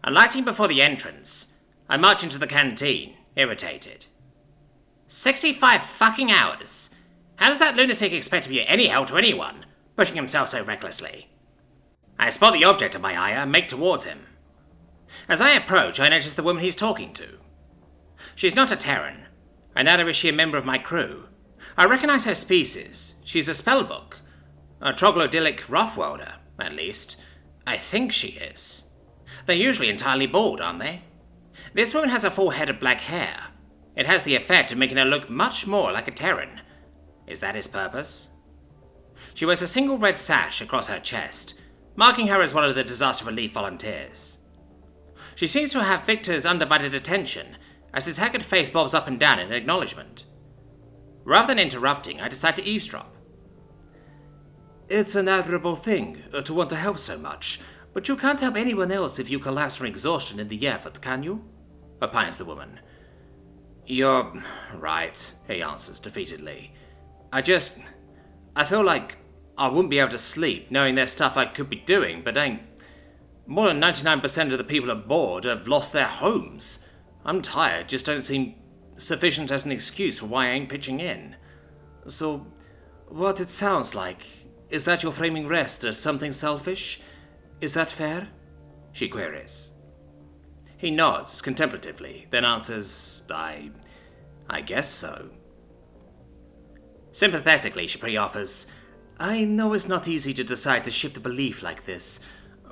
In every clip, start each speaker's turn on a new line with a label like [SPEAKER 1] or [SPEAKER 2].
[SPEAKER 1] Alighting before the entrance, I march into the canteen, irritated. 65 fucking hours? How does that lunatic expect to be any help to anyone, pushing himself so recklessly? I spot the object of my ire and make towards him. As I approach, I notice the woman he's talking to. She's not a Terran, and neither is she a member of my crew. I recognize her species. She's a spellbook. A troglodylic roughworlder, at least. I think she is. They're usually entirely bald, aren't they? This woman has a full head of black hair. It has the effect of making her look much more like a Terran. Is that his purpose? She wears a single red sash across her chest, marking her as one of the disaster relief volunteers. She seems to have Victor's undivided attention, as his haggard face bobs up and down in acknowledgement. Rather than interrupting, I decide to eavesdrop. It's an admirable thing to want to help so much, but you can't help anyone else if you collapse from exhaustion in the effort, can you? Opines the woman. You're right, he answers defeatedly. I feel like I wouldn't be able to sleep knowing there's stuff I could be doing, but ain't. More than 99% of the people aboard have lost their homes. I'm tired, just don't seem sufficient as an excuse for why I ain't pitching in. So, what it sounds like, is that you're framing rest as something selfish? Is that fair? She queries. He nods contemplatively, then answers, I guess so. Sympathetically, she pre-offers, I know it's not easy to decide to shift a belief like this,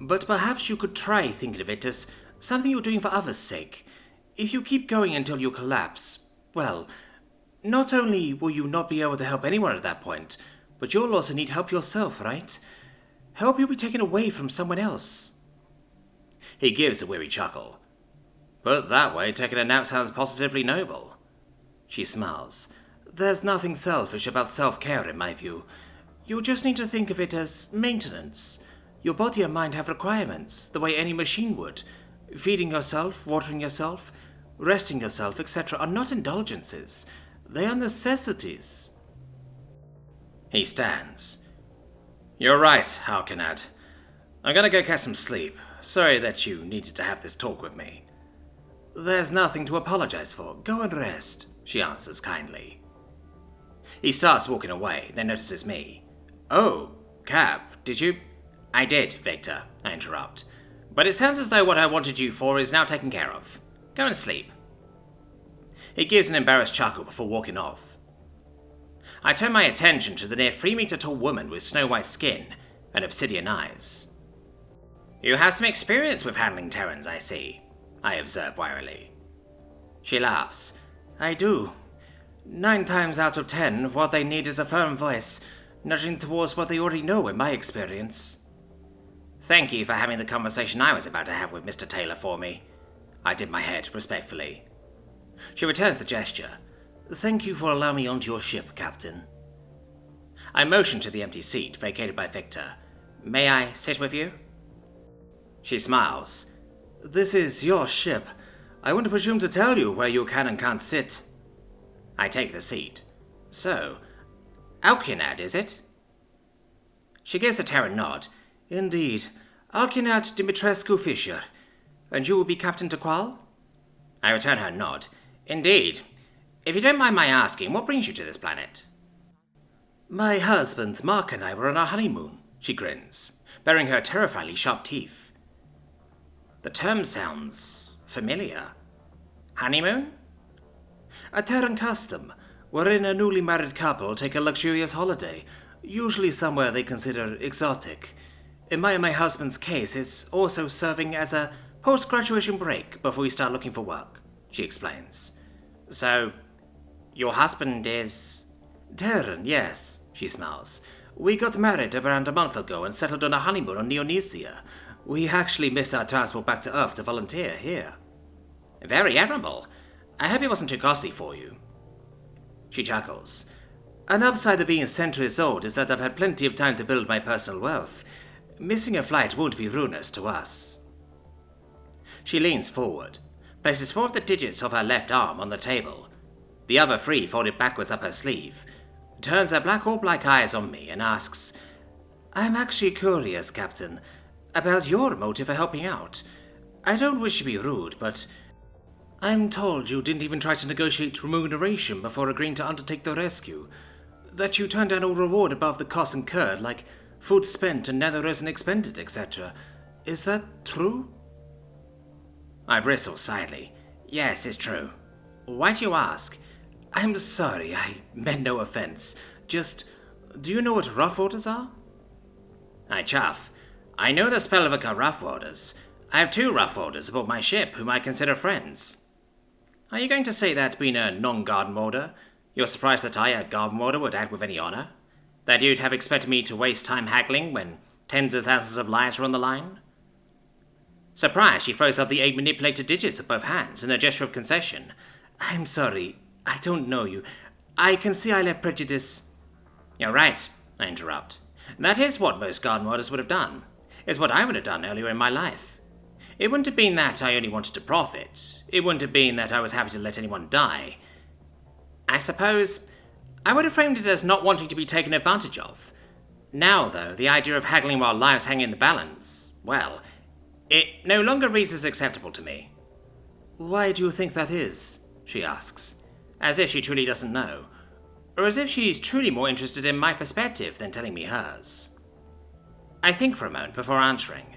[SPEAKER 1] but perhaps you could try thinking of it as something you're doing for others' sake. If you keep going until you collapse, well, not only will you not be able to help anyone at that point, but you'll also need help yourself, right? Help you'll be taken away from someone else. He gives a weary chuckle. Put that way, taking a nap sounds positively noble. She smiles. There's nothing selfish about self-care in my view. You just need to think of it as maintenance. Your body and mind have requirements, the way any machine would. Feeding yourself, watering yourself, resting yourself, etc. are not indulgences. They are necessities. He stands. You're right, Harkinad. I'm gonna go catch some sleep. Sorry that you needed to have this talk with me. There's nothing to apologize for. Go and rest, she answers kindly. He starts walking away, then notices me. Oh, Cab, did you? I did, Victor, I interrupt. But it sounds as though what I wanted you for is now taken care of. Go and sleep. He gives an embarrassed chuckle before walking off. I turn my attention to the near 3-meter tall woman with snow-white skin and obsidian eyes. You have some experience with handling Terrans, I see, I observe warily. She laughs. I do. 9 times out of 10, what they need is a firm voice, nudging towards what they already know in my experience. Thank you for having the conversation I was about to have with Mr. Taylor for me. I dip my head respectfully. She returns the gesture. Thank you for allowing me onto your ship, Captain. I motion to the empty seat vacated by Victor. May I sit with you? She smiles. This is your ship. I wouldn't presume to tell you where you can and can't sit. I take the seat. So, Alkinad, is it? She gives a Terran nod. Indeed. Alkinad Dimitrescu Fisher. And you will be Captain Taqual? I return her nod. Indeed. If you don't mind my asking, what brings you to this planet? My husband, Mark, and I were on our honeymoon, she grins, baring her terrifyingly sharp teeth. The term sounds familiar. Honeymoon? A Terran custom, wherein a newly married couple take a luxurious holiday, usually somewhere they consider exotic. In my and my husband's case, it's also serving as a post-graduation break before we start looking for work, she explains. So, your husband is... Terran, yes, she smiles. We got married around a month ago and settled on a honeymoon on Neonesia. We actually missed our transport back to Earth to volunteer here. Very admirable. I hope it wasn't too costly for you. She chuckles. An upside of being centuries old is that I've had plenty of time to build my personal wealth. Missing a flight won't be ruinous to us. She leans forward, places 4 of the digits of her left arm on the table, the other 3 folded backwards up her sleeve, turns her black orb-like eyes on me and asks, I'm actually curious, Captain, about your motive for helping out. I don't wish to be rude, but I'm told you didn't even try to negotiate remuneration before agreeing to undertake the rescue. That you turned down all reward above the costs incurred, like food spent and nether resin expended, etc. Is that true? I bristle slightly. Yes, it's true. Why do you ask? I'm sorry, I meant no offense. Just, do you know what rough waters are? I chuff. I know the spell of a rough waters. I have 2 rough waters aboard my ship whom I consider friends. Are you going to say that being a non-garden warder, you're surprised that I, a garden warder, would act with any honor? That you'd have expected me to waste time haggling when tens of thousands of lives are on the line? Surprised, she throws up the 8 manipulated digits of both hands in a gesture of concession. I'm sorry, I don't know you. I can see I let prejudice... You're right, I interrupt. That is what most garden warders would have done. It's what I would have done earlier in my life. It wouldn't have been that I only wanted to profit. It wouldn't have been that I was happy to let anyone die. I suppose I would have framed it as not wanting to be taken advantage of. Now, though, the idea of haggling while lives hang in the balance, well, it no longer reads as acceptable to me. Why do you think that is? She asks, as if she truly doesn't know, or as if she's truly more interested in my perspective than telling me hers. I think for a moment before answering.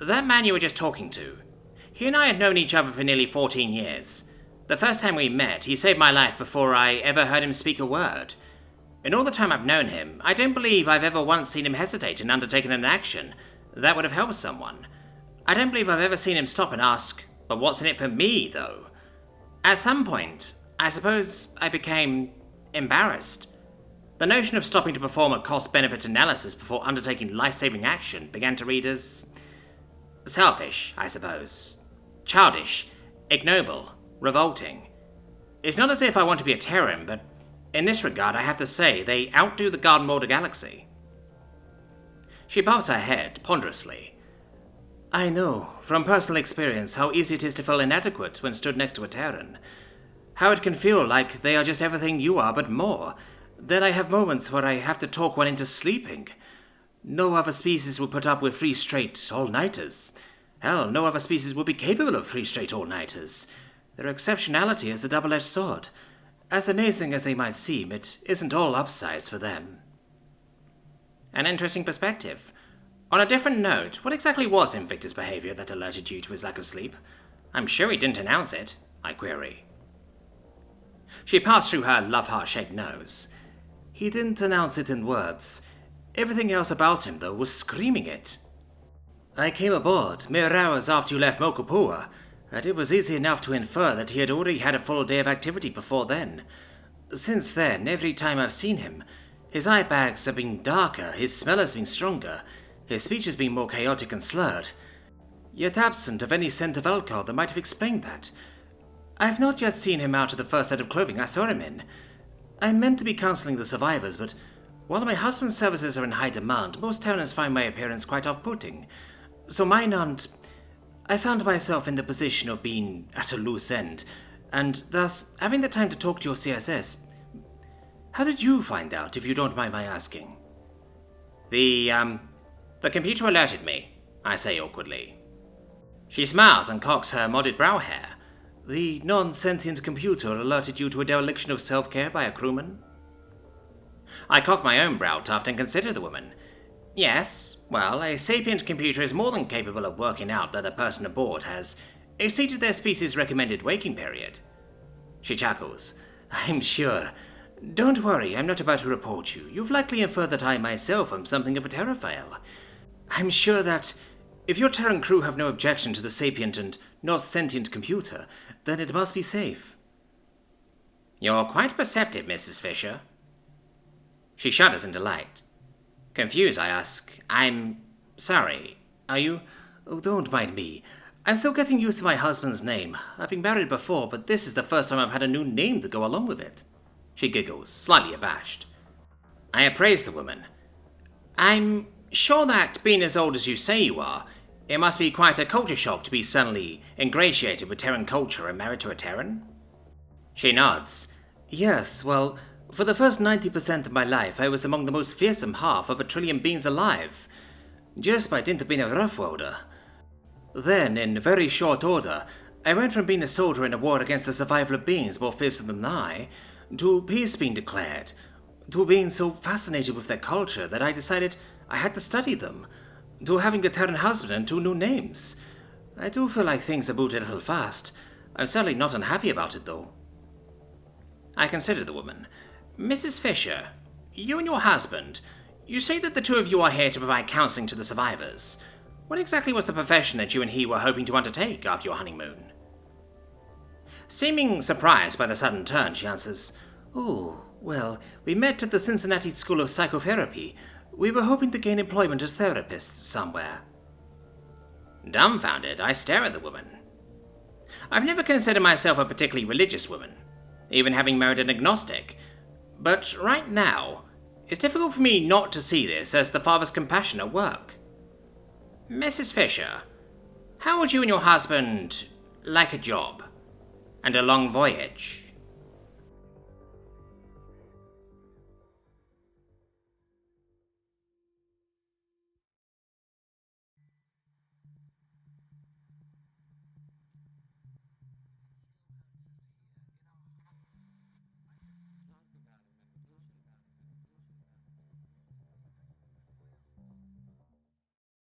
[SPEAKER 1] That man you were just talking to, he and I had known each other for nearly 14 years. The first time we met, he saved my life before I ever heard him speak a word. In all the time I've known him, I don't believe I've ever once seen him hesitate in undertaking an action that would have helped someone. I don't believe I've ever seen him stop and ask, but what's in it for me, though? At some point, I suppose I became embarrassed. The notion of stopping to perform a cost-benefit analysis before undertaking life-saving action began to read as selfish, I suppose. Childish, ignoble, revolting. It's not as if I want to be a Terran, but in this regard I have to say they outdo the Garden Warder Galaxy. She bobs her head ponderously. I know, from personal experience, how easy it is to feel inadequate when stood next to a Terran. How it can feel like they are just everything you are, but more. Then I have moments where I have to talk one into sleeping. No other species would put up with 3 straight all-nighters. Hell, no other species would be capable of 3 straight all-nighters. Their exceptionality is a double-edged sword. As amazing as they might seem, it isn't all upsides for them. An interesting perspective. On a different note, what exactly was Invictus' behavior that alerted you to his lack of sleep? I'm sure he didn't announce it, I query. She passed through her love-heart-shaped nose. He didn't announce it in words. Everything else about him, though, was screaming it. I came aboard mere hours after you left Mokopua, and it was easy enough to infer that he had already had a full day of activity before then. Since then, every time I've seen him, his eye bags have been darker, his smell has been stronger, his speech has been more chaotic and slurred, yet absent of any scent of alcohol that might have explained that. I've not yet seen him out of the first set of clothing I saw him in. I meant to be counselling the survivors, but while my husband's services are in high demand, most Terrans find my appearance quite off-putting. So mine aren't. I found myself in the position of being at a loose end, and thus having the time to talk to your CSS. How did you find out, if you don't mind my asking? The computer alerted me, I say awkwardly. She smiles and cocks her modded brow hair. The non-sentient computer alerted you to a dereliction of self-care by a crewman? I cock my own brow tuft and consider the woman. Yes, well, a sapient computer is more than capable of working out that the person aboard has exceeded their species' recommended waking period. She chuckles. I'm sure. Don't worry, I'm not about to report you. You've likely inferred that I myself am something of a Terraphile. I'm sure that if your Terran crew have no objection to the sapient and not sentient computer, then it must be safe. You're quite perceptive, Mrs. Fisher. She shudders in delight. Confused, I ask, I'm sorry. Are you? Oh, don't mind me. I'm still getting used to my husband's name. I've been married before, but this is the first time I've had a new name to go along with it. She giggles, slightly abashed. I appraise the woman. I'm sure that, being as old as you say you are, it must be quite a culture shock to be suddenly ingratiated with Terran culture and married to a Terran? She nods. Yes, well, for the first 90% of my life, I was among the most fearsome half of 1 trillion beings alive, just by dint of being a rough welder. Then, in very short order, I went from being a soldier in a war against the survival of beings more fearsome than I, to peace being declared, to being so fascinated with their culture that I decided I had to study them, to having a Terran husband and 2 new names. I do feel like things have moved a little fast. I'm certainly not unhappy about it, though. I considered the woman. Mrs. Fisher, you and your husband, you say that the 2 of you are here to provide counseling to the survivors. What exactly was the profession that you and he were hoping to undertake after your honeymoon? Seeming surprised by the sudden turn, she answers, Oh, well, we met at the Cincinnati School of Psychotherapy. We were hoping to gain employment as therapists somewhere. Dumbfounded, I stare at the woman. I've never considered myself a particularly religious woman, even having married an agnostic. But right now, it's difficult for me not to see this as the Father's compassion at work. Mrs. Fisher, how would you and your husband like a job? And a long voyage?